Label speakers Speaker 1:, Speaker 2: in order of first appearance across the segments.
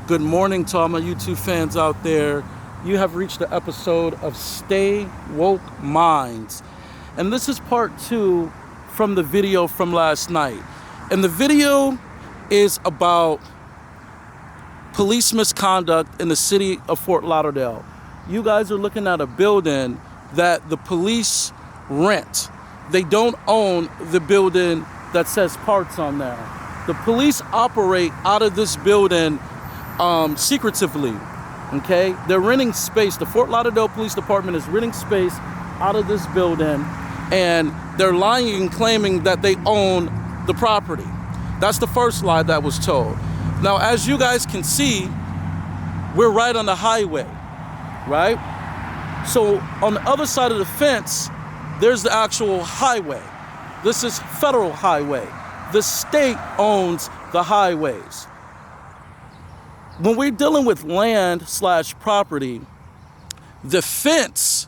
Speaker 1: Good morning to all my YouTube fans out there. You have reached the episode of Stay Woke Minds. And this is part 2 from the video from last night. And the video is about police misconduct in the city of Fort Lauderdale. You guys are looking at a building that the police rent. They don't own the building that says parts on there. The police operate out of this building secretively, okay? They're renting space. The Fort Lauderdale Police Department is renting space out of this building, and they're lying and claiming that they own the property. That's the first lie that was told. Now, as you guys can see, we're right on the highway, right? So on the other side of the fence, there's the actual highway. This is federal highway. The state owns the highways. When we're dealing with land/property, the fence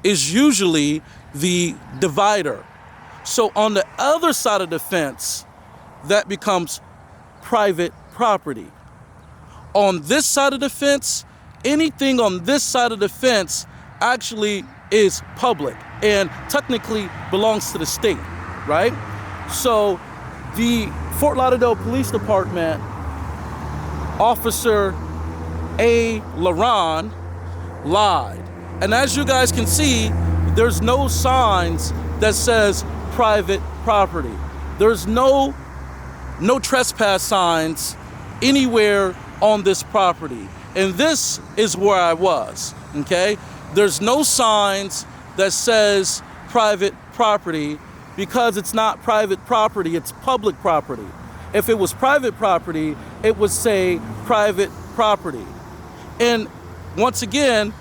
Speaker 1: is usually the divider. So on the other side of the fence, that becomes private property. On this side of the fence, anything on this side of the fence actually is public and technically belongs to the state, right? So the Fort Lauderdale Police Department, Officer A. Laron, lied. And as you guys can see, there's no signs that says private property. There's no trespass signs anywhere on this property. And this is where I was, okay? There's no signs that says private property because it's not private property, it's public property. If it was private property, it would say private property. And once again,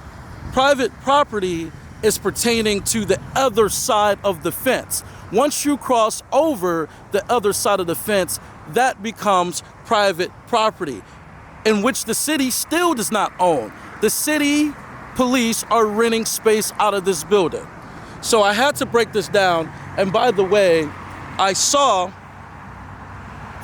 Speaker 1: private property is pertaining to the other side of the fence. Once you cross over the other side of the fence, that becomes private property, in which the city still does not own. The city police are renting space out of this building. So I had to break this down. And by the way, I saw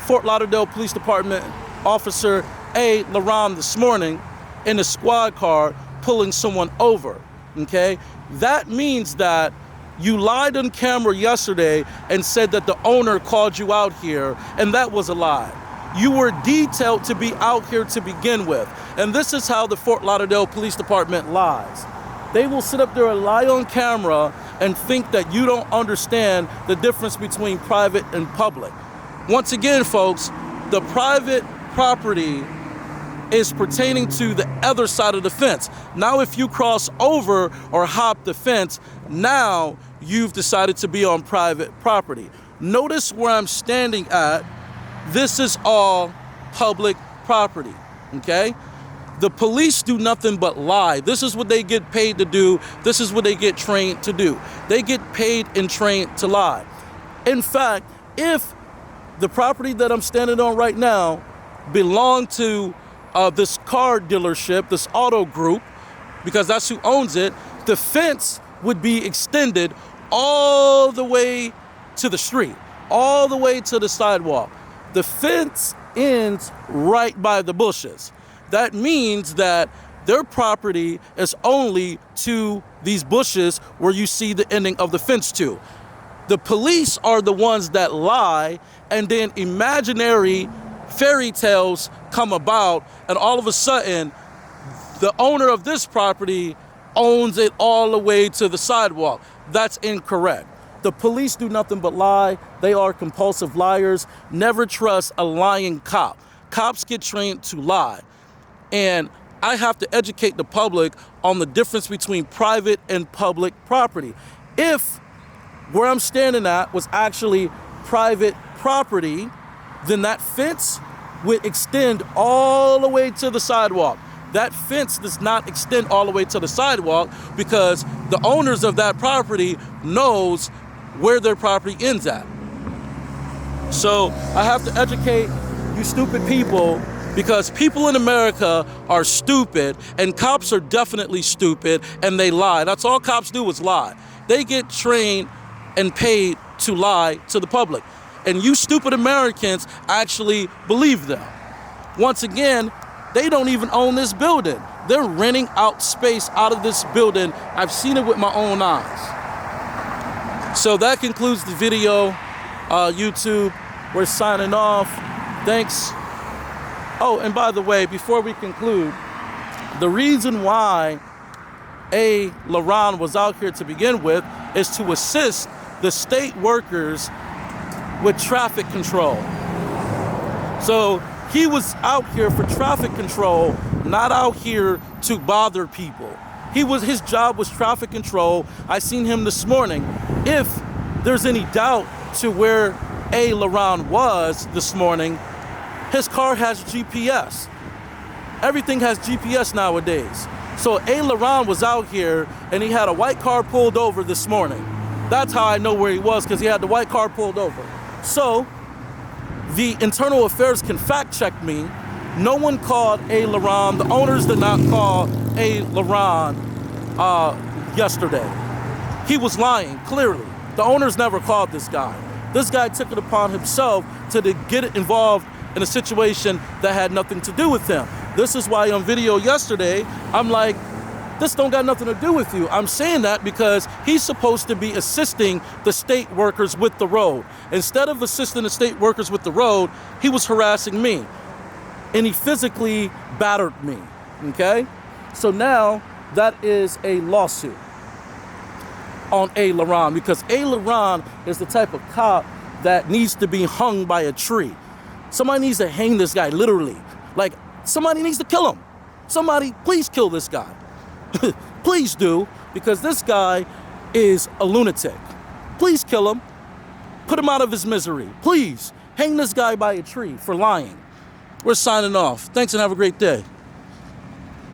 Speaker 1: Fort Lauderdale Police Department Officer A. Laron this morning in a squad car pulling someone over, okay? That means that you lied on camera yesterday and said that the owner called you out here, and that was a lie. You were detailed to be out here to begin with. And this is how the Fort Lauderdale Police Department lies. They will sit up there and lie on camera and think that you don't understand the difference between private and public. Once again, folks, the private property is pertaining to the other side of the fence. Now, if you cross over or hop the fence, now you've decided to be on private property. Notice where I'm standing at. This is all public property, okay? The police do nothing but lie. This is what they get paid to do. This is what they get trained to do. They get paid and trained to lie. In fact, if the property that I'm standing on right now belonged to this car dealership, this auto group, because that's who owns it, the fence would be extended all the way to the street, all the way to the sidewalk. The fence ends right by the bushes. That means that their property is only to these bushes where you see the ending of the fence to. The police are the ones that lie, and then imaginary fairy tales come about, and all of a sudden, the owner of this property owns it all the way to the sidewalk. That's incorrect. The police do nothing but lie. They are compulsive liars. Never trust a lying cop. Cops get trained to lie. And I have to educate the public on the difference between private and public property. If where I'm standing at was actually private property, then that fence would extend all the way to the sidewalk. That fence does not extend all the way to the sidewalk because the owners of that property knows where their property ends at. So I have to educate you stupid people, because people in America are stupid, and cops are definitely stupid, and they lie. That's all cops do is lie. They get trained and paid to lie to the public. And you stupid Americans actually believe them. Once again, They don't even own this building. They're renting out space out of this building. I've seen it with my own eyes. So that concludes the video, YouTube. We're signing off. Thanks. Oh, and by the way, before we conclude, the reason why LaRon was out here to begin with is to assist the state workers with traffic control. So he was out here for traffic control, not out here to bother people. His job was traffic control. I seen him this morning. If there's any doubt to where LaRon was this morning, his car has GPS. Everything has GPS nowadays. So LaRon was out here and he had a white car pulled over this morning. That's how I know where he was, because he had the white car pulled over. So the internal affairs can fact check me. No one called LaRon. The owners did not call LaRon yesterday. He was lying, clearly. The owners never called this guy. This guy took it upon himself to get involved in a situation that had nothing to do with him. This is why on video yesterday, I'm like, this don't got nothing to do with you. I'm saying that because he's supposed to be assisting the state workers with the road. Instead of assisting the state workers with the road, he was harassing me. And he physically battered me, okay? So now that is a lawsuit on LaRon, because LaRon is the type of cop that needs to be hung by a tree. Somebody needs to hang this guy, literally. Like, somebody needs to kill him. Somebody, please kill this guy. Please do, because this guy is a lunatic. Please kill him. Put him out of his misery. Please hang this guy by a tree for lying. We're signing off. Thanks and have a great day.